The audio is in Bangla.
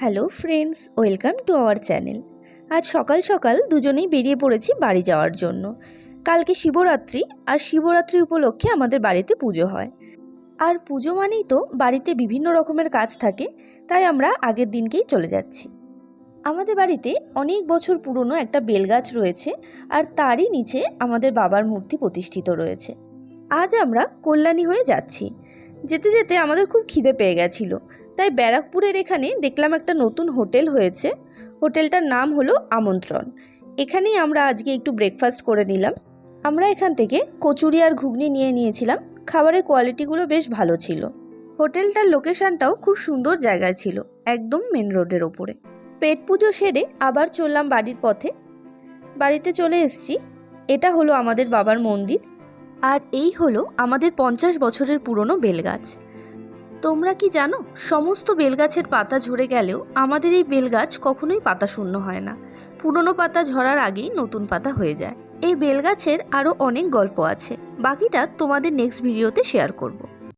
Hello friends, welcome to our channel. আজ সকাল সকাল দুজনেই বেরিয়ে পড়েছি বাড়ি যাওয়ার জন্য। কালকে শিবরাত্রি, আর শিবরাত্রি উপলক্ষে আমাদের বাড়িতে পুজো হয়। আর পুজো মানেই তো বাড়িতে বিভিন্ন রকমের কাজ থাকে, তাই আমরা আগের দিনকেই চলে যাচ্ছি। আমাদের বাড়িতে অনেক বছর পুরনো একটা বেলগাছ রয়েছে, আর তারই নিচে আমাদের বাবার মূর্তি প্রতিষ্ঠিত রয়েছে। আজ আমরা কল্যাণী হয়ে যাচ্ছি। যেতে যেতে আমাদের খুব খিদে পেয়ে গেছিলো, তাই ব্যারাকপুরের এখানে দেখলাম একটা নতুন হোটেল হয়েছে। হোটেলটার নাম হলো আমন্ত্রণ। এখানেই আমরা আজকে একটু ব্রেকফাস্ট করে নিলাম। আমরা এখান থেকে কচুরি আর ঘুগনি নিয়েছিলাম। খাবারের কোয়ালিটিগুলো বেশ ভালো ছিল। হোটেলটার লোকেশনটাও খুব সুন্দর জায়গায় ছিল, একদম মেন রোডের ওপরে। পেট পুজো সেরে আবার চললাম বাড়ির পথে। বাড়িতে চলে এসেছি। এটা হলো আমাদের বাবার মন্দির, আর এই হলো আমাদের 50 বছরের পুরনো বেলগাছ। তোমরা কি জানো, সমস্ত বেলগাছের পাতা ঝরে গেলেও আমাদের এই বেলগাছ কখনোই পাতা শূন্য হয় না। পুরনো পাতা ঝরার আগেই নতুন পাতা হয়ে যায়। এই বেলগাছের আরও অনেক গল্প আছে, বাকিটা তোমাদের নেক্সট ভিডিওতে শেয়ার করব।